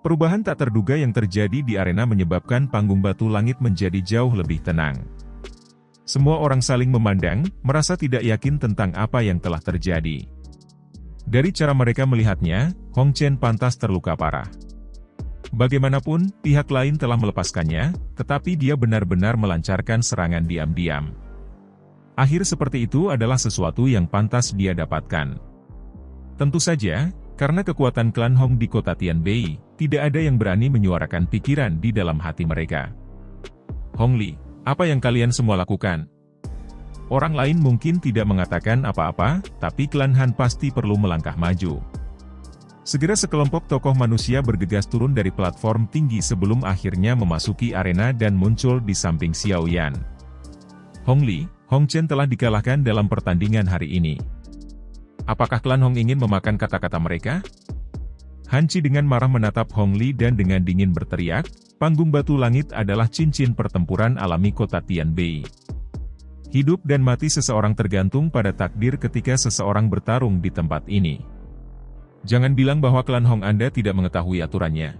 Perubahan tak terduga yang terjadi di arena menyebabkan panggung batu langit menjadi jauh lebih tenang. Semua orang saling memandang, merasa tidak yakin tentang apa yang telah terjadi. Dari cara mereka melihatnya, Hong Chen pantas terluka parah. Bagaimanapun, pihak lain telah melepaskannya, tetapi dia benar-benar melancarkan serangan diam-diam. Akhir seperti itu adalah sesuatu yang pantas dia dapatkan. Tentu saja, karena kekuatan klan Hong di kota Tianbei, tidak ada yang berani menyuarakan pikiran di dalam hati mereka. Hong Li, apa yang kalian semua lakukan? Orang lain mungkin tidak mengatakan apa-apa, tapi klan Han pasti perlu melangkah maju. Segera sekelompok tokoh manusia bergegas turun dari platform tinggi sebelum akhirnya memasuki arena dan muncul di samping Xiao Yan. Hong Li, Hong Chen telah dikalahkan dalam pertandingan hari ini. Apakah klan Hong ingin memakan kata-kata mereka? Han Qi dengan marah menatap Hong Li dan dengan dingin berteriak, panggung batu langit adalah cincin pertempuran alami kota Tianbei. Hidup dan mati seseorang tergantung pada takdir ketika seseorang bertarung di tempat ini. Jangan bilang bahwa klan Hong Anda tidak mengetahui aturannya.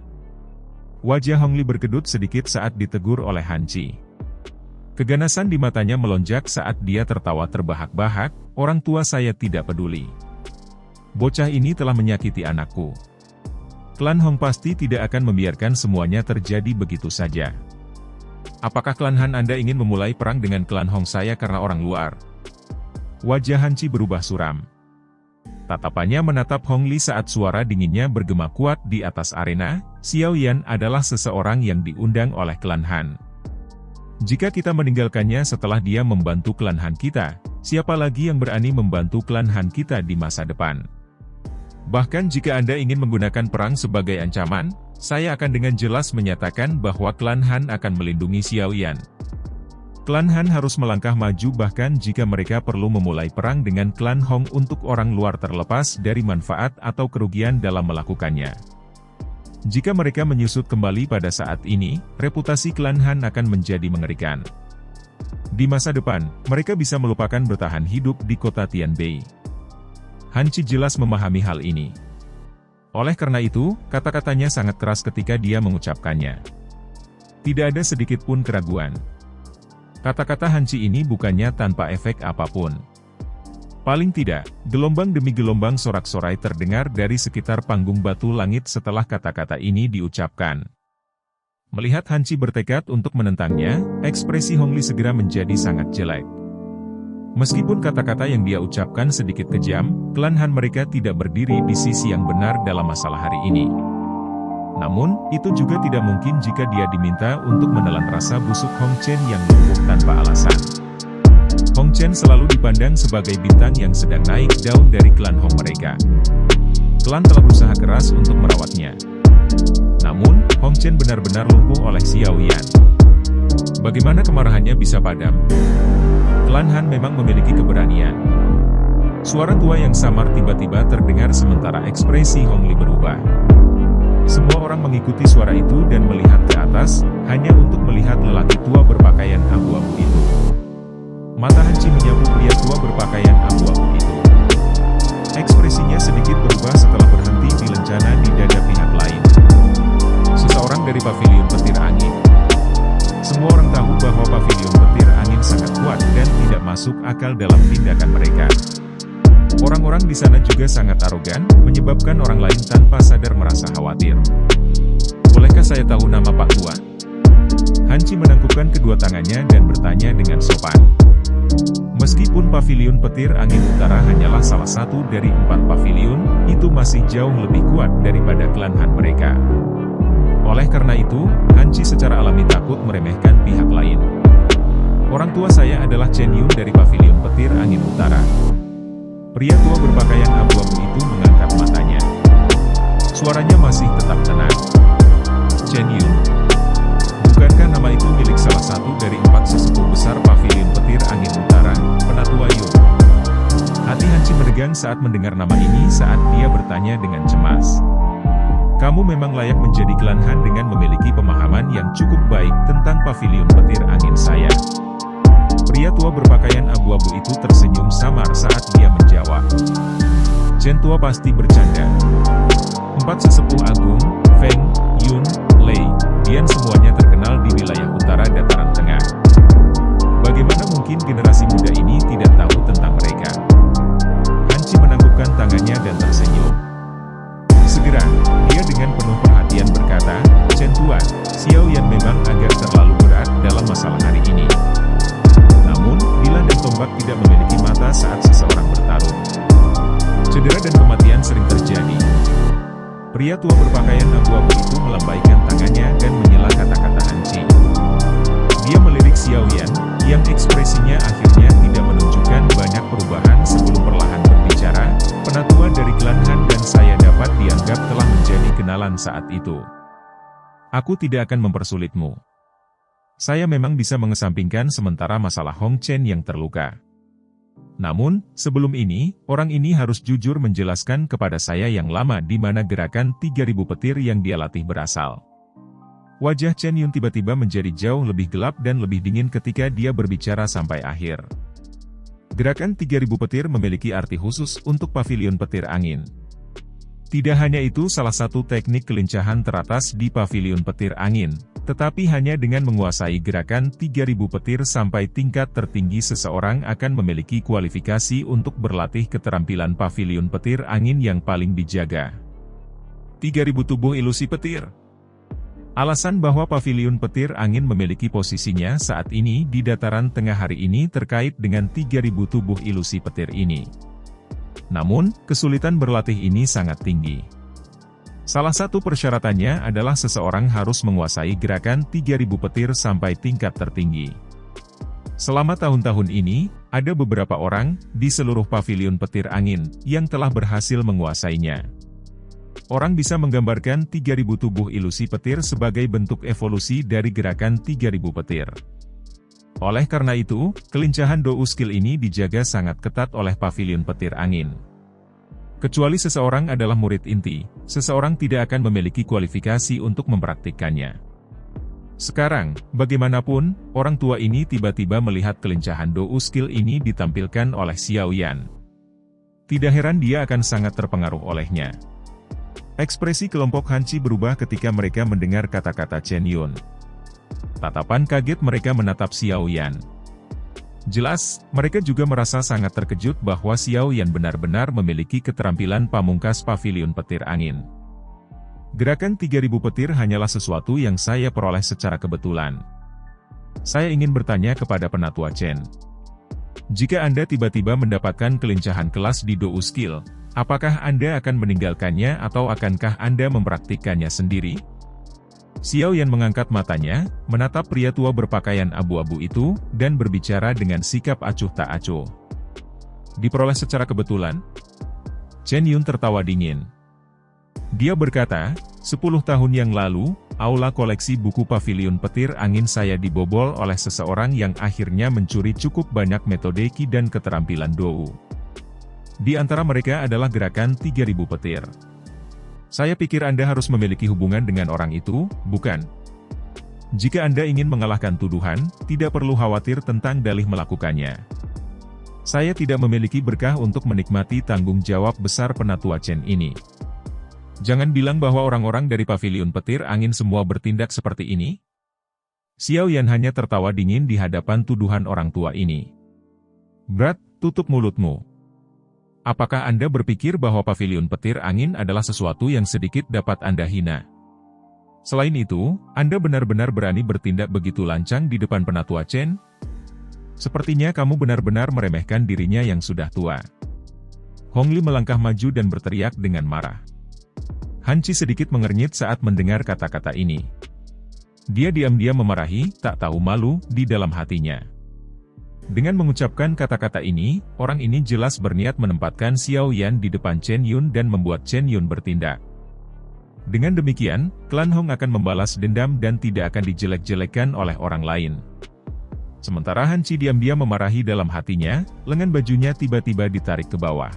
Wajah Hong Li berkedut sedikit saat ditegur oleh Han Qi. Keganasan di matanya melonjak saat dia tertawa terbahak-bahak, orang tua saya tidak peduli. Bocah ini telah menyakiti anakku. Klan Hong pasti tidak akan membiarkan semuanya terjadi begitu saja. Apakah klan Han Anda ingin memulai perang dengan klan Hong saya karena orang luar? Wajah Han Qi berubah suram. Tatapannya menatap Hong Li saat suara dinginnya bergema kuat di atas arena. Xiao Yan adalah seseorang yang diundang oleh klan Han. Jika kita meninggalkannya setelah dia membantu klan Han kita, siapa lagi yang berani membantu klan Han kita di masa depan? Bahkan jika Anda ingin menggunakan perang sebagai ancaman, saya akan dengan jelas menyatakan bahwa klan Han akan melindungi Xiao Yan. Klan Han harus melangkah maju bahkan jika mereka perlu memulai perang dengan klan Hong untuk orang luar terlepas dari manfaat atau kerugian dalam melakukannya. Jika mereka menyusut kembali pada saat ini, reputasi klan Han akan menjadi mengerikan. Di masa depan, mereka bisa melupakan bertahan hidup di kota Tianbei. Han Qi jelas memahami hal ini. Oleh karena itu, kata-katanya sangat keras ketika dia mengucapkannya. Tidak ada sedikit pun keraguan. Kata-kata Han Qi ini bukannya tanpa efek apapun. Paling tidak, gelombang demi gelombang sorak-sorai terdengar dari sekitar panggung batu langit setelah kata-kata ini diucapkan. Melihat Han Qi bertekad untuk menentangnya, ekspresi Hong Li segera menjadi sangat jelek. Meskipun kata-kata yang dia ucapkan sedikit kejam, klan Han mereka tidak berdiri di sisi yang benar dalam masalah hari ini. Namun, itu juga tidak mungkin jika dia diminta untuk menelan rasa busuk Hong Chen yang lumpuh tanpa alasan. Hong Chen selalu dipandang sebagai bintang yang sedang naik daun dari klan Hong mereka. Klan telah berusaha keras untuk merawatnya. Namun, Hong Chen benar-benar lumpuh oleh Xiao Yan. Bagaimana kemarahannya bisa padam? Klan Han memang memiliki keberanian. Suara tua yang samar tiba-tiba terdengar sementara ekspresi Hong Li berubah. Semua orang mengikuti suara itu dan melihat ke atas, hanya untuk melihat lelaki tua berpakaian abu-abu itu. Mata Han Qi menyapu pria tua berpakaian abu-abu itu. Ekspresinya sedikit berubah setelah berhenti di lencana di dada pihak lain. Seseorang dari pavilion petir angin. Semua orang tahu bahwa pavilion petir angin sangat kuat dan tidak masuk akal dalam tindakan mereka. Orang-orang di sana juga sangat arogan, menyebabkan orang lain tanpa sadar merasa khawatir. Bolehkah saya tahu nama Pak Tua? Han Qi menangkupkan kedua tangannya dan bertanya dengan sopan. Meskipun pavilion petir angin utara hanyalah salah satu dari 4 pavilion, itu masih jauh lebih kuat daripada klan Han mereka. Oleh karena itu, Han Qi secara alami takut meremehkan pihak lain. Orang tua saya adalah Chen Yun dari pavilion petir angin utara. Pria tua berpakaian abu-abu itu mengangkat matanya. Suaranya masih tetap tenang. Chen Yun, bukankah nama itu milik salah satu dari 4 sesepuh besar pavilion petir angin utara, Penatua Yun? Hati Han Qi menegang saat mendengar nama ini saat dia bertanya dengan cemas. Kamu memang layak menjadi klan Han dengan memiliki pemahaman yang cukup baik tentang pavilion petir angin saya. Pria tua berpakaian abu-abu itu tersenyum samar saat dia menjawab. Chen tua pasti bercanda. 4 sesepuh agung, Feng, Yun, Lei, Dian semuanya terkenal di wilayah utara dataran tengah. Bagaimana mungkin generasi muda ini tidak tahu tentang mereka? Hanci menangkupkan tangannya dan tersenyum. Segera, dia dengan penuh perhatian berkata, "Chen Tuan, Xiao Yan memang agak terlalu berat dalam masalah hari ini. Namun, bila dan tombak tidak memiliki mata saat seseorang bertarung. Cedera dan kematian sering terjadi." Pria tua berpakaian abu-abu itu melambaikan tangannya dan menyela kata-kata Hanci. Dia melirik Xiao Yan, yang ekspresinya akhirnya tidak menunjukkan banyak perubahan sebelum perlahan berbicara, "Penatua dari klan Han dan saya dapat dianggap telah menjadi kenalan saat itu. Aku tidak akan mempersulitmu. Saya memang bisa mengesampingkan sementara masalah Hong Chen yang terluka. Namun, sebelum ini, orang ini harus jujur menjelaskan kepada saya yang lama di mana gerakan 3.000 petir yang dia latih berasal." Wajah Chen Yun tiba-tiba menjadi jauh lebih gelap dan lebih dingin ketika dia berbicara sampai akhir. Gerakan 3.000 petir memiliki arti khusus untuk pavilion petir angin. Tidak hanya itu salah satu teknik kelincahan teratas di pavilion petir angin, tetapi hanya dengan menguasai gerakan 3.000 petir sampai tingkat tertinggi seseorang akan memiliki kualifikasi untuk berlatih keterampilan pavilion petir angin yang paling dijaga. 3.000 tubuh ilusi petir. Alasan bahwa pavilion petir angin memiliki posisinya saat ini di dataran tengah hari ini terkait dengan 3.000 tubuh ilusi petir ini. Namun, kesulitan berlatih ini sangat tinggi. Salah satu persyaratannya adalah seseorang harus menguasai gerakan 3.000 petir sampai tingkat tertinggi. Selama tahun-tahun ini, ada beberapa orang di seluruh pavilion petir angin yang telah berhasil menguasainya. Orang bisa menggambarkan 3.000 tubuh ilusi petir sebagai bentuk evolusi dari gerakan 3.000 petir. Oleh karena itu, kelincahan Dou skill ini dijaga sangat ketat oleh pavilion petir angin. Kecuali seseorang adalah murid inti, seseorang tidak akan memiliki kualifikasi untuk mempraktikkannya. Sekarang, bagaimanapun, orang tua ini tiba-tiba melihat kelincahan Dou skill ini ditampilkan oleh Xiao Yan. Tidak heran dia akan sangat terpengaruh olehnya. Ekspresi kelompok Hanci berubah ketika mereka mendengar kata-kata Chen Yun. Tatapan kaget mereka menatap Xiao Yan. Jelas, mereka juga merasa sangat terkejut bahwa Xiao Yan benar-benar memiliki keterampilan pamungkas pavilion petir angin. Gerakan 3.000 petir hanyalah sesuatu yang saya peroleh secara kebetulan. Saya ingin bertanya kepada penatua Chen. Jika Anda tiba-tiba mendapatkan kelincahan kelas di Dou skill, apakah Anda akan meninggalkannya atau akankah Anda mempraktikkannya sendiri? Xiao Yan mengangkat matanya, menatap pria tua berpakaian abu-abu itu, dan berbicara dengan sikap acuh tak acuh. Diperoleh secara kebetulan? Chen Yun tertawa dingin. Dia berkata, 10 tahun yang lalu, aula koleksi buku pavilion petir angin saya dibobol oleh seseorang yang akhirnya mencuri cukup banyak metode Qi dan keterampilan Dou. Di antara mereka adalah gerakan 3.000 petir. Saya pikir Anda harus memiliki hubungan dengan orang itu, bukan? Jika Anda ingin mengalahkan tuduhan, tidak perlu khawatir tentang dalih melakukannya. Saya tidak memiliki berkah untuk menikmati tanggung jawab besar penatua Chen ini. Jangan bilang bahwa orang-orang dari pavilion petir angin semua bertindak seperti ini. Xiao Yan hanya tertawa dingin di hadapan tuduhan orang tua ini. Berat, tutup mulutmu. Apakah Anda berpikir bahwa pavilion petir angin adalah sesuatu yang sedikit dapat Anda hina? Selain itu, Anda benar-benar berani bertindak begitu lancang di depan penatua Chen? Sepertinya kamu benar-benar meremehkan dirinya yang sudah tua. Hong Li melangkah maju dan berteriak dengan marah. Hanci sedikit mengernyit saat mendengar kata-kata ini. Dia diam-diam memarahi, tak tahu malu, di dalam hatinya. Dengan mengucapkan kata-kata ini, orang ini jelas berniat menempatkan Xiao Yan di depan Chen Yun dan membuat Chen Yun bertindak. Dengan demikian, klan Hong akan membalas dendam dan tidak akan dijelek-jelekan oleh orang lain. Sementara Hanci diam-diam memarahi dalam hatinya, lengan bajunya tiba-tiba ditarik ke bawah.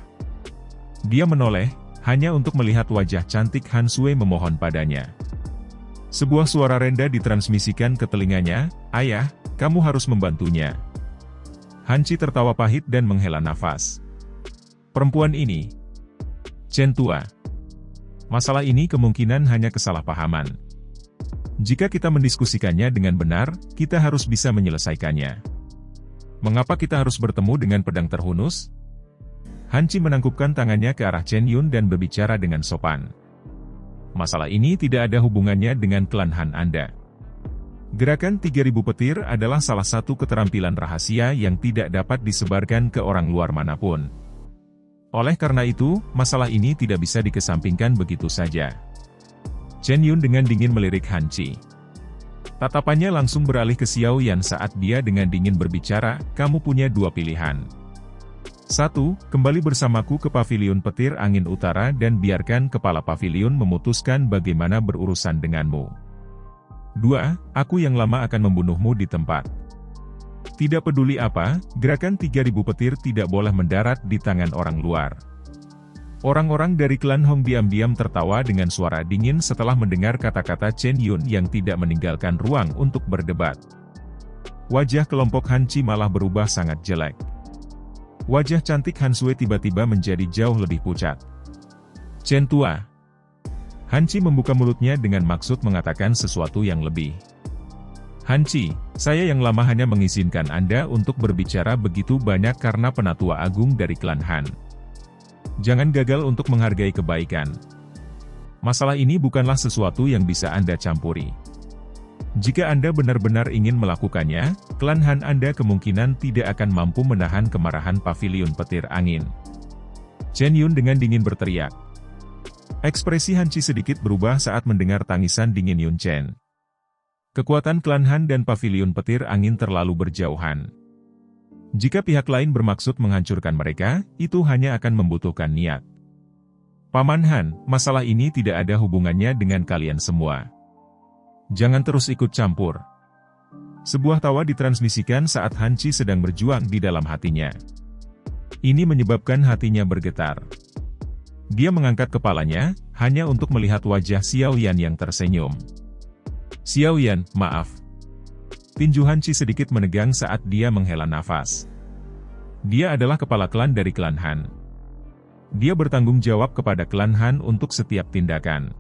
Dia menoleh, hanya untuk melihat wajah cantik Han Sui memohon padanya. Sebuah suara rendah ditransmisikan ke telinganya, "Ayah, kamu harus membantunya." Hanci tertawa pahit dan menghela nafas. Perempuan ini, Chen Tua. Masalah ini kemungkinan hanya kesalahpahaman. Jika kita mendiskusikannya dengan benar, kita harus bisa menyelesaikannya. Mengapa kita harus bertemu dengan pedang terhunus? Han Chi menangkupkan tangannya ke arah Chen Yun dan berbicara dengan sopan. Masalah ini tidak ada hubungannya dengan klan Han Anda. Gerakan 3000 petir adalah salah satu keterampilan rahasia yang tidak dapat disebarkan ke orang luar manapun. Oleh karena itu, masalah ini tidak bisa dikesampingkan begitu saja. Chen Yun dengan dingin melirik Han Chi. Tatapannya langsung beralih ke Xiao Yan saat dia dengan dingin berbicara, kamu punya dua pilihan. 1. Kembali bersamaku ke Paviliun Petir Angin Utara dan biarkan Kepala Paviliun memutuskan bagaimana berurusan denganmu. 2. Aku yang lama akan membunuhmu di tempat. Tidak peduli apa, gerakan 3000 petir tidak boleh mendarat di tangan orang luar. Orang-orang dari klan Hong diam-diam tertawa dengan suara dingin setelah mendengar kata-kata Chen Yun yang tidak meninggalkan ruang untuk berdebat. Wajah kelompok Han Chi malah berubah sangat jelek. Wajah cantik Han Sui tiba-tiba menjadi jauh lebih pucat. Chen Tua. Han Chi membuka mulutnya dengan maksud mengatakan sesuatu yang lebih. Han Chi, saya yang lama hanya mengizinkan Anda untuk berbicara begitu banyak karena penatua agung dari klan Han. Jangan gagal untuk menghargai kebaikan. Masalah ini bukanlah sesuatu yang bisa Anda campuri. Jika Anda benar-benar ingin melakukannya, klan Han Anda kemungkinan tidak akan mampu menahan kemarahan Paviliun Petir Angin. Chen Yun dengan dingin berteriak. Ekspresi Han Chi sedikit berubah saat mendengar tangisan dingin Yun Chen. Kekuatan klan Han dan Paviliun Petir Angin terlalu berjauhan. Jika pihak lain bermaksud menghancurkan mereka, itu hanya akan membutuhkan niat. Paman Han, masalah ini tidak ada hubungannya dengan kalian semua. Jangan terus ikut campur. Sebuah tawa ditransmisikan saat Han Chi sedang berjuang di dalam hatinya. Ini menyebabkan hatinya bergetar. Dia mengangkat kepalanya, hanya untuk melihat wajah Xiao Yan yang tersenyum. Xiao Yan, maaf. Tinju Han Chi sedikit menegang saat dia menghela nafas. Dia adalah kepala klan dari klan Han. Dia bertanggung jawab kepada klan Han untuk setiap tindakan.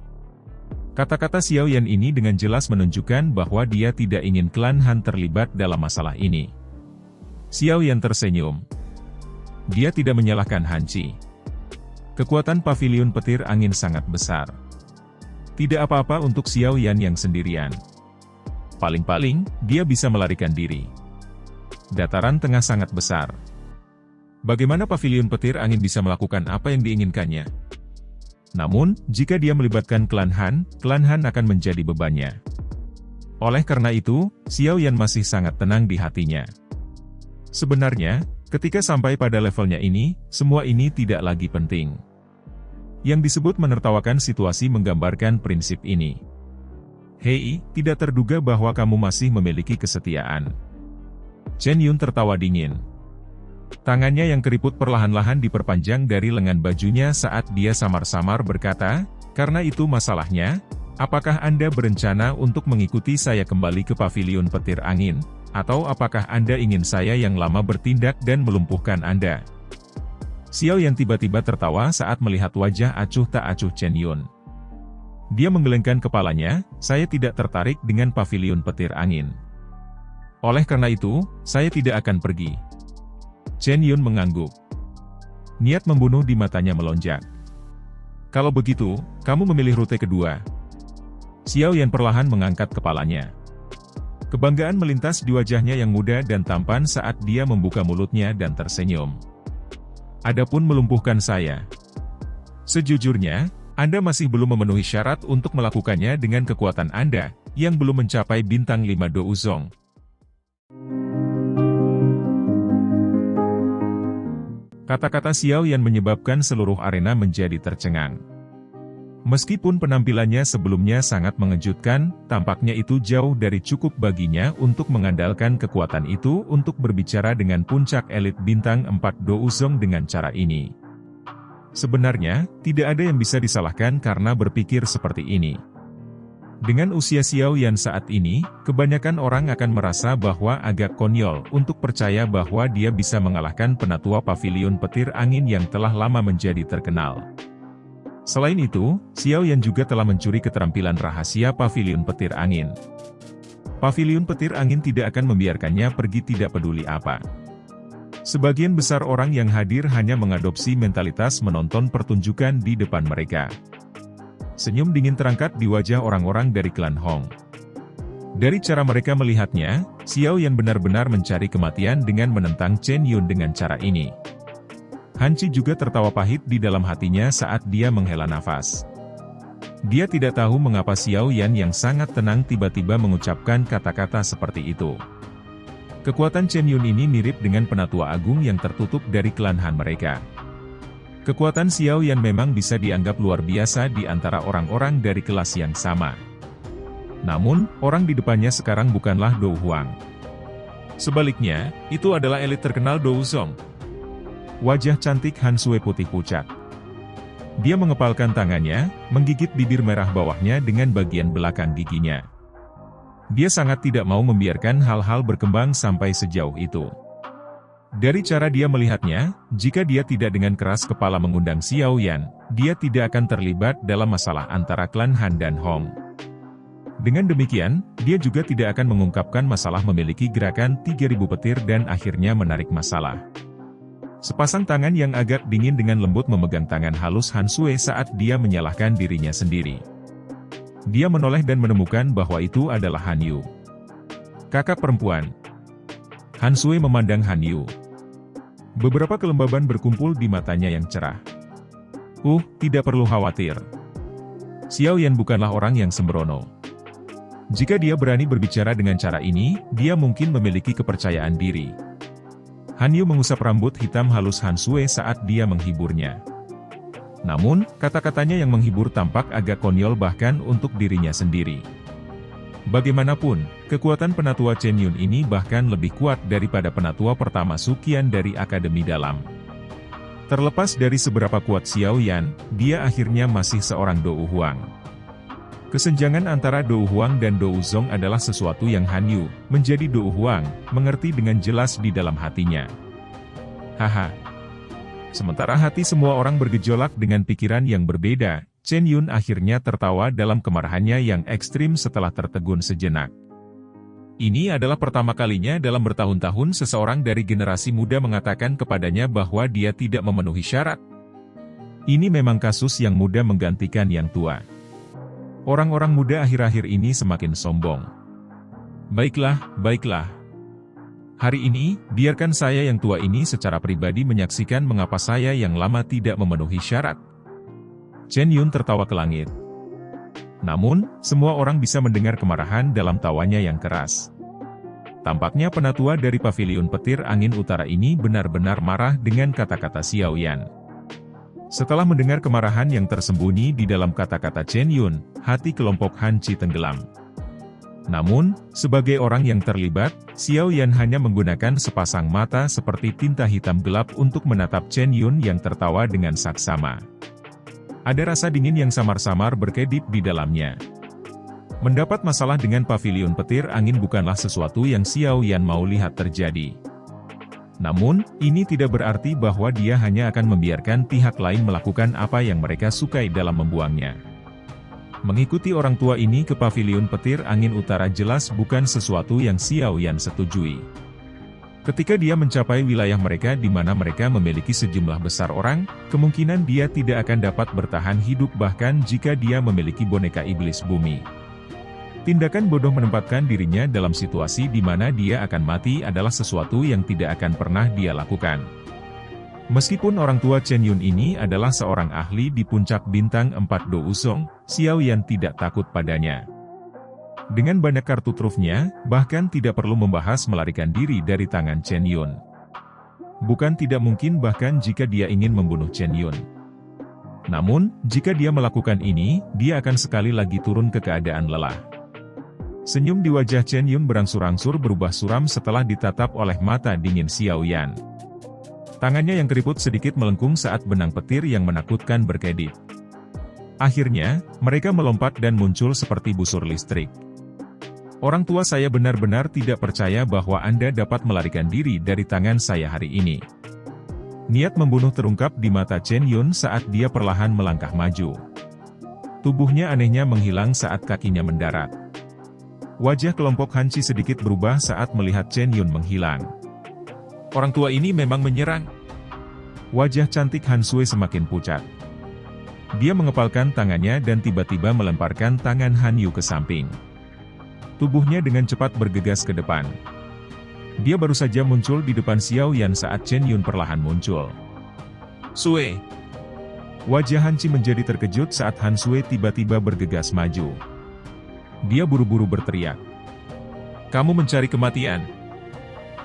Kata-kata Xiao Yan ini dengan jelas menunjukkan bahwa dia tidak ingin klan Han terlibat dalam masalah ini. Xiao Yan tersenyum. Dia tidak menyalahkan Han Chi. Kekuatan Paviliun Petir Angin sangat besar. Tidak apa-apa untuk Xiao Yan yang sendirian. Paling-paling, dia bisa melarikan diri. Dataran tengah sangat besar. Bagaimana Paviliun Petir Angin bisa melakukan apa yang diinginkannya? Namun, jika dia melibatkan klan Han akan menjadi bebannya. Oleh karena itu, Xiao Yan masih sangat tenang di hatinya. Sebenarnya, ketika sampai pada levelnya ini, semua ini tidak lagi penting. Yang disebut menertawakan situasi menggambarkan prinsip ini. Hei, tidak terduga bahwa kamu masih memiliki kesetiaan. Chen Yun tertawa dingin. Tangannya yang keriput perlahan-lahan diperpanjang dari lengan bajunya saat dia samar-samar berkata, karena itu masalahnya, apakah Anda berencana untuk mengikuti saya kembali ke Paviliun Petir Angin, atau apakah Anda ingin saya yang lama bertindak dan melumpuhkan Anda? Xiao yang tiba-tiba tertawa saat melihat wajah acuh tak acuh Chen Yun. Dia menggelengkan kepalanya, saya tidak tertarik dengan Paviliun Petir Angin. Oleh karena itu, saya tidak akan pergi. Chen Yun mengangguk. Niat membunuh di matanya melonjak. Kalau begitu, kamu memilih rute kedua. Xiao Yan perlahan mengangkat kepalanya. Kebanggaan melintas di wajahnya yang muda dan tampan saat dia membuka mulutnya dan tersenyum. Adapun melumpuhkan saya. Sejujurnya, Anda masih belum memenuhi syarat untuk melakukannya dengan kekuatan Anda, yang belum mencapai bintang 5 Douzong. Kata-kata Xiao Yan menyebabkan seluruh arena menjadi tercengang. Meskipun penampilannya sebelumnya sangat mengejutkan, tampaknya itu jauh dari cukup baginya untuk mengandalkan kekuatan itu untuk berbicara dengan puncak elit bintang 4 Douzong dengan cara ini. Sebenarnya, tidak ada yang bisa disalahkan karena berpikir seperti ini. Dengan usia Xiao Yan saat ini, kebanyakan orang akan merasa bahwa agak konyol untuk percaya bahwa dia bisa mengalahkan penatua Paviliun Petir Angin yang telah lama menjadi terkenal. Selain itu, Xiao Yan juga telah mencuri keterampilan rahasia pavilion petir angin. Pavilion petir angin tidak akan membiarkannya pergi tidak peduli apa. Sebagian besar orang yang hadir hanya mengadopsi mentalitas menonton pertunjukan di depan mereka. Senyum dingin terangkat di wajah orang-orang dari klan Hong. Dari cara mereka melihatnya, Xiao Yan benar-benar mencari kematian dengan menentang Chen Yun dengan cara ini. Han Qi juga tertawa pahit di dalam hatinya saat dia menghela nafas. Dia tidak tahu mengapa Xiao Yan yang sangat tenang tiba-tiba mengucapkan kata-kata seperti itu. Kekuatan Chen Yun ini mirip dengan penatua agung yang tertutup dari klan Han mereka. Kekuatan Xiao Yan memang bisa dianggap luar biasa di antara orang-orang dari kelas yang sama. Namun, orang di depannya sekarang bukanlah Dou Huang. Sebaliknya, itu adalah elit terkenal Dou Zong. Wajah cantik Han Sui putih pucat. Dia mengepalkan tangannya, menggigit bibir merah bawahnya dengan bagian belakang giginya. Dia sangat tidak mau membiarkan hal-hal berkembang sampai sejauh itu. Dari cara dia melihatnya, jika dia tidak dengan keras kepala mengundang Xiao Yan, dia tidak akan terlibat dalam masalah antara klan Han dan Hong. Dengan demikian, dia juga tidak akan mengungkapkan masalah memiliki gerakan 3000 petir dan akhirnya menarik masalah. Sepasang tangan yang agak dingin dengan lembut memegang tangan halus Han Sui saat dia menyalahkan dirinya sendiri. Dia menoleh dan menemukan bahwa itu adalah Han Yu. Kakak perempuan. Han Sui memandang Han Yu. Beberapa kelembaban berkumpul di matanya yang cerah. Tidak perlu khawatir. Xiao Yan bukanlah orang yang sembrono. Jika dia berani berbicara dengan cara ini, dia mungkin memiliki kepercayaan diri. Han Yu mengusap rambut hitam halus Han Sui saat dia menghiburnya. Namun, kata-katanya yang menghibur tampak agak konyol bahkan untuk dirinya sendiri. Bagaimanapun, kekuatan penatua Chen Yun ini bahkan lebih kuat daripada penatua pertama Suqian dari Akademi Dalam. Terlepas dari seberapa kuat Xiao Yan, dia akhirnya masih seorang Dou Huang. Kesenjangan antara Dou Huang dan Dou Zong adalah sesuatu yang Han Yu, menjadi Dou Huang, mengerti dengan jelas di dalam hatinya. Haha. Sementara hati semua orang bergejolak dengan pikiran yang berbeda, Chen Yun akhirnya tertawa dalam kemarahannya yang ekstrim setelah tertegun sejenak. Ini adalah pertama kalinya dalam bertahun-tahun seseorang dari generasi muda mengatakan kepadanya bahwa dia tidak memenuhi syarat. Ini memang kasus yang muda menggantikan yang tua. Orang-orang muda akhir-akhir ini semakin sombong. Baiklah. Hari ini, biarkan saya yang tua ini secara pribadi menyaksikan mengapa saya yang lama tidak memenuhi syarat. Chen Yun tertawa ke langit. Namun, semua orang bisa mendengar kemarahan dalam tawanya yang keras. Tampaknya penatua dari pavilion petir angin utara ini benar-benar marah dengan kata-kata Xiao Yan. Setelah mendengar kemarahan yang tersembunyi di dalam kata-kata Chen Yun, hati kelompok Han Qi tenggelam. Namun, sebagai orang yang terlibat, Xiao Yan hanya menggunakan sepasang mata seperti tinta hitam gelap untuk menatap Chen Yun yang tertawa dengan saksama. Ada rasa dingin yang samar-samar berkedip di dalamnya. Mendapat masalah dengan pavilion petir angin bukanlah sesuatu yang Xiao Yan mau lihat terjadi. Namun, ini tidak berarti bahwa dia hanya akan membiarkan pihak lain melakukan apa yang mereka sukai dalam membuangnya. Mengikuti orang tua ini ke pavilion petir angin utara jelas bukan sesuatu yang Xiao Yan setujui. Ketika dia mencapai wilayah mereka di mana mereka memiliki sejumlah besar orang, kemungkinan dia tidak akan dapat bertahan hidup bahkan jika dia memiliki boneka iblis bumi. Tindakan bodoh menempatkan dirinya dalam situasi di mana dia akan mati adalah sesuatu yang tidak akan pernah dia lakukan. Meskipun orang tua Chen Yun ini adalah seorang ahli di puncak bintang 4 Dou Zong, Xiao Yan tidak takut padanya. Dengan banyak kartu trufnya, bahkan tidak perlu membahas melarikan diri dari tangan Chen Yun. Bukan tidak mungkin bahkan jika dia ingin membunuh Chen Yun. Namun, jika dia melakukan ini, dia akan sekali lagi turun ke keadaan lelah. Senyum di wajah Chen Yun berangsur-angsur berubah suram setelah ditatap oleh mata dingin Xiao Yan. Tangannya yang keriput sedikit melengkung saat benang petir yang menakutkan berkedip. Akhirnya, mereka melompat dan muncul seperti busur listrik. Orang tua saya benar-benar tidak percaya bahwa Anda dapat melarikan diri dari tangan saya hari ini. Niat membunuh terungkap di mata Chen Yun saat dia perlahan melangkah maju. Tubuhnya anehnya menghilang saat kakinya mendarat. Wajah kelompok Hanci sedikit berubah saat melihat Chen Yun menghilang. Orang tua ini memang menyerang. Wajah cantik Han Sui semakin pucat. Dia mengepalkan tangannya dan tiba-tiba melemparkan tangan Han Yu ke samping. Tubuhnya dengan cepat bergegas ke depan. Dia baru saja muncul di depan Xiao Yan saat Chen Yun perlahan muncul. Sui! Wajah Han Ci menjadi terkejut saat Han Sui tiba-tiba bergegas maju. Dia buru-buru berteriak. Kamu mencari kematian?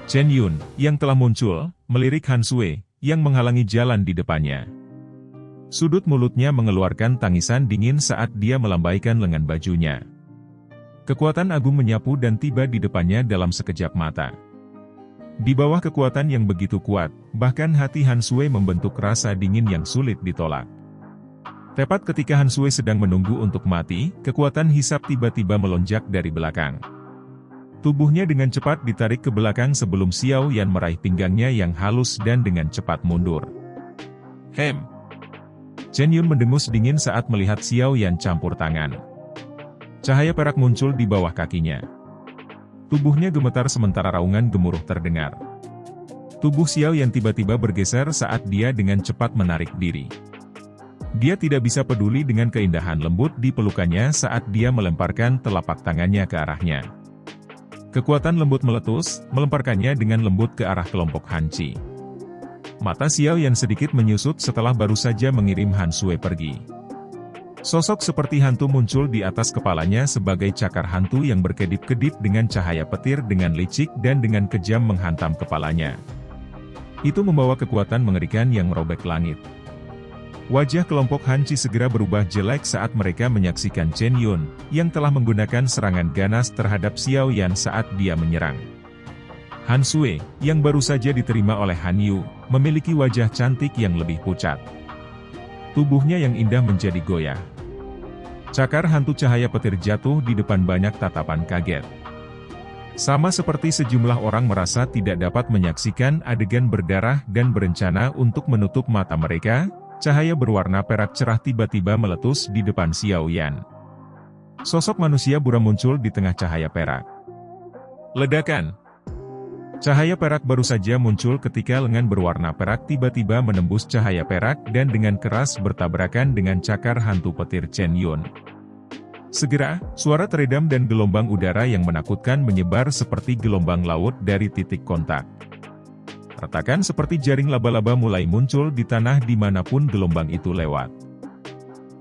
Chen Yun, yang telah muncul, melirik Han Sui, yang menghalangi jalan di depannya. Sudut mulutnya mengeluarkan tangisan dingin saat dia melambaikan lengan bajunya. Kekuatan agung menyapu dan tiba di depannya dalam sekejap mata. Di bawah kekuatan yang begitu kuat, bahkan hati Han Sui membentuk rasa dingin yang sulit ditolak. Tepat ketika Han Sui sedang menunggu untuk mati, kekuatan hisap tiba-tiba melonjak dari belakang. Tubuhnya dengan cepat ditarik ke belakang sebelum Xiao Yan meraih pinggangnya yang halus dan dengan cepat mundur. Hem! Chen Yun mendengus dingin saat melihat Xiao Yan campur tangan. Cahaya perak muncul di bawah kakinya. Tubuhnya gemetar sementara raungan gemuruh terdengar. Tubuh Xiao Yan tiba-tiba bergeser saat dia dengan cepat menarik diri. Dia tidak bisa peduli dengan keindahan lembut di pelukannya saat dia melemparkan telapak tangannya ke arahnya. Kekuatan lembut meletus, melemparkannya dengan lembut ke arah kelompok Hanci. Mata Xiao Yan sedikit menyusut setelah baru saja mengirim Han Sui pergi. Sosok seperti hantu muncul di atas kepalanya sebagai cakar hantu yang berkedip-kedip dengan cahaya petir dengan licik dan dengan kejam menghantam kepalanya. Itu membawa kekuatan mengerikan yang merobek langit. Wajah kelompok Hanci segera berubah jelek saat mereka menyaksikan Chen Yun, yang telah menggunakan serangan ganas terhadap Xiao Yan saat dia menyerang. Han Sui, yang baru saja diterima oleh Han Yu, memiliki wajah cantik yang lebih pucat. Tubuhnya yang indah menjadi goyah. Cakar hantu cahaya petir jatuh di depan banyak tatapan kaget. Sama seperti sejumlah orang merasa tidak dapat menyaksikan adegan berdarah dan berencana untuk menutup mata mereka, cahaya berwarna perak cerah tiba-tiba meletus di depan Xiao Yan. Sosok manusia buram muncul di tengah cahaya perak. Ledakan! Cahaya perak baru saja muncul ketika lengan berwarna perak tiba-tiba menembus cahaya perak dan dengan keras bertabrakan dengan cakar hantu petir Chen Yun. Segera, suara teredam dan gelombang udara yang menakutkan menyebar seperti gelombang laut dari titik kontak. Retakan seperti jaring laba-laba mulai muncul di tanah dimanapun gelombang itu lewat.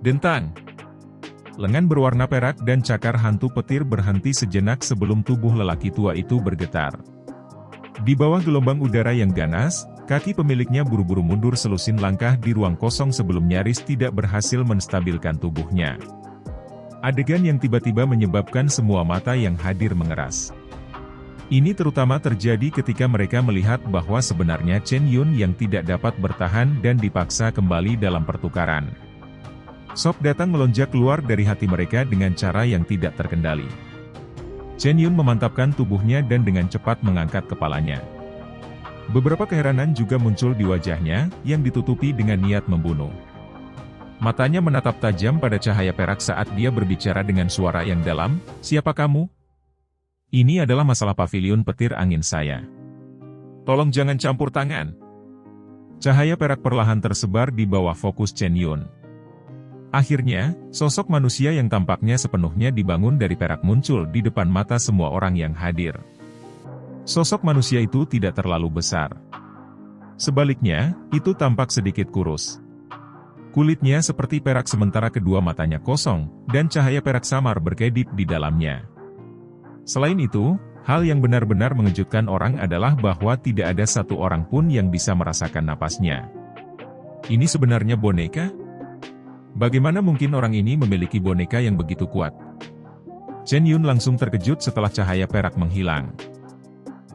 Dentang! Lengan berwarna perak dan cakar hantu petir berhenti sejenak sebelum tubuh lelaki tua itu bergetar. Di bawah gelombang udara yang ganas, kaki pemiliknya buru-buru mundur selusin langkah di ruang kosong sebelum nyaris tidak berhasil menstabilkan tubuhnya. Adegan yang tiba-tiba menyebabkan semua mata yang hadir mengeras. Ini terutama terjadi ketika mereka melihat bahwa sebenarnya Chen Yun yang tidak dapat bertahan dan dipaksa kembali dalam pertukaran. Sok datang melonjak keluar dari hati mereka dengan cara yang tidak terkendali. Chen Yun memantapkan tubuhnya dan dengan cepat mengangkat kepalanya. Beberapa keheranan juga muncul di wajahnya, yang ditutupi dengan niat membunuh. Matanya menatap tajam pada cahaya perak saat dia berbicara dengan suara yang dalam, "Siapa kamu? Ini adalah masalah pavilion petir angin saya. Tolong jangan campur tangan." Cahaya perak perlahan tersebar di bawah fokus Chen Yun. Akhirnya, sosok manusia yang tampaknya sepenuhnya dibangun dari perak muncul di depan mata semua orang yang hadir. Sosok manusia itu tidak terlalu besar. Sebaliknya, itu tampak sedikit kurus. Kulitnya seperti perak sementara kedua matanya kosong, dan cahaya perak samar berkedip di dalamnya. Selain itu, hal yang benar-benar mengejutkan orang adalah bahwa tidak ada satu orang pun yang bisa merasakan napasnya. Ini sebenarnya boneka? Bagaimana mungkin orang ini memiliki boneka yang begitu kuat? Chen Yun langsung terkejut setelah cahaya perak menghilang.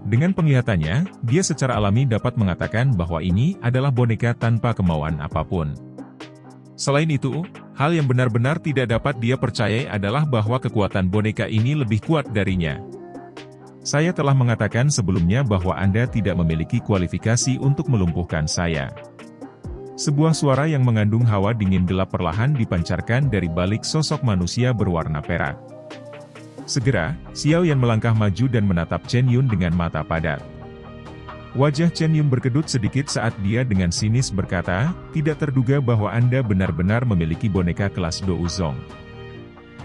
Dengan penglihatannya, dia secara alami dapat mengatakan bahwa ini adalah boneka tanpa kemauan apapun. Selain itu, hal yang benar-benar tidak dapat dia percayai adalah bahwa kekuatan boneka ini lebih kuat darinya. Saya telah mengatakan sebelumnya bahwa Anda tidak memiliki kualifikasi untuk melumpuhkan saya. Sebuah suara yang mengandung hawa dingin gelap perlahan dipancarkan dari balik sosok manusia berwarna perak. Segera, Xiao Yan melangkah maju dan menatap Chen Yun dengan mata padat. Wajah Chen Yun berkedut sedikit saat dia dengan sinis berkata, "Tidak terduga bahwa Anda benar-benar memiliki boneka kelas Douzong.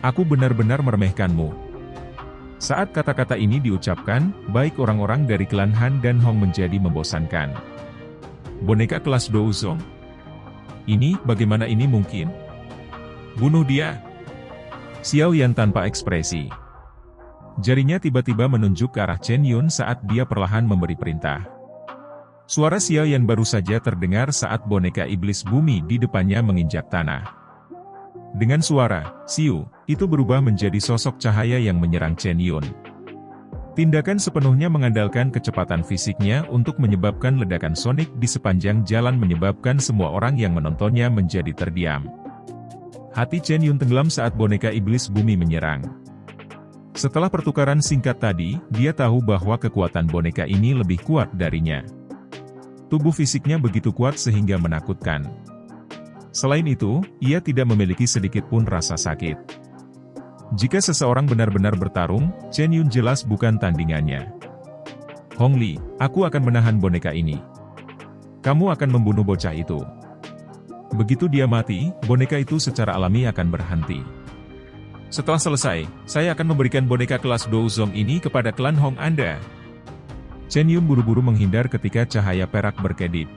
Aku benar-benar meremehkanmu." Saat kata-kata ini diucapkan, baik orang-orang dari klan Han dan Hong menjadi membosankan. Boneka kelas Douzong? Ini, bagaimana ini mungkin? Bunuh dia! Xiao Yan tanpa ekspresi. Jarinya tiba-tiba menunjuk ke arah Chen Yun saat dia perlahan memberi perintah. Suara Xiao Yan baru saja terdengar saat boneka iblis bumi di depannya menginjak tanah. Dengan suara, "Siu," itu berubah menjadi sosok cahaya yang menyerang Chen Yun. Tindakan sepenuhnya mengandalkan kecepatan fisiknya untuk menyebabkan ledakan sonik di sepanjang jalan menyebabkan semua orang yang menontonnya menjadi terdiam. Hati Chen Yun tenggelam saat boneka iblis bumi menyerang. Setelah pertukaran singkat tadi, dia tahu bahwa kekuatan boneka ini lebih kuat darinya. Tubuh fisiknya begitu kuat sehingga menakutkan. Selain itu, ia tidak memiliki sedikit pun rasa sakit. Jika seseorang benar-benar bertarung, Chen Yun jelas bukan tandingannya. "Hong Li, aku akan menahan boneka ini. Kamu akan membunuh bocah itu." Begitu dia mati, boneka itu secara alami akan berhenti. "Setelah selesai, saya akan memberikan boneka kelas Douzong ini kepada klan Hong Anda." Chen Yun buru-buru menghindar ketika cahaya perak berkedip.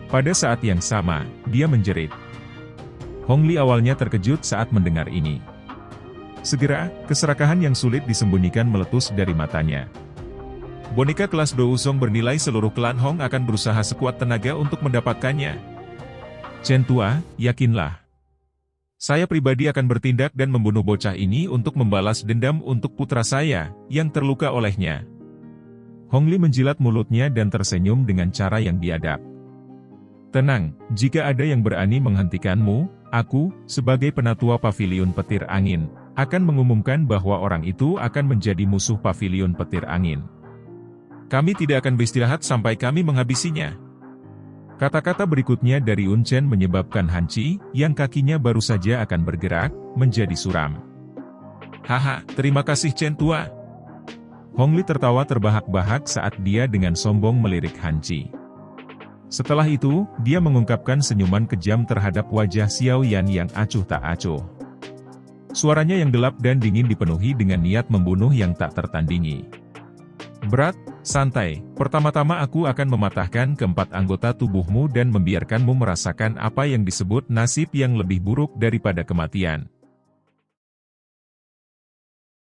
Pada saat yang sama, dia menjerit. Hong Li awalnya terkejut saat mendengar ini. Segera, keserakahan yang sulit disembunyikan meletus dari matanya. Boneka kelas Douzong bernilai seluruh klan Hong akan berusaha sekuat tenaga untuk mendapatkannya. "Chen Tua, yakinlah. Saya pribadi akan bertindak dan membunuh bocah ini untuk membalas dendam untuk putra saya, yang terluka olehnya." Hong Li menjilat mulutnya dan tersenyum dengan cara yang biadab. "Tenang, jika ada yang berani menghentikanmu, aku, sebagai penatua Paviliun Petir Angin, akan mengumumkan bahwa orang itu akan menjadi musuh Paviliun Petir Angin. Kami tidak akan beristirahat sampai kami menghabisinya." Kata-kata berikutnya dari Yun Chen menyebabkan Han Qi, yang kakinya baru saja akan bergerak, menjadi suram. "Haha, terima kasih Chen Tua." Hong Li tertawa terbahak-bahak saat dia dengan sombong melirik Han Qi. Setelah itu, dia mengungkapkan senyuman kejam terhadap wajah Xiao Yan yang acuh tak acuh. Suaranya yang gelap dan dingin dipenuhi dengan niat membunuh yang tak tertandingi. "Berat, santai, pertama-tama aku akan mematahkan keempat anggota tubuhmu dan membiarkanmu merasakan apa yang disebut nasib yang lebih buruk daripada kematian."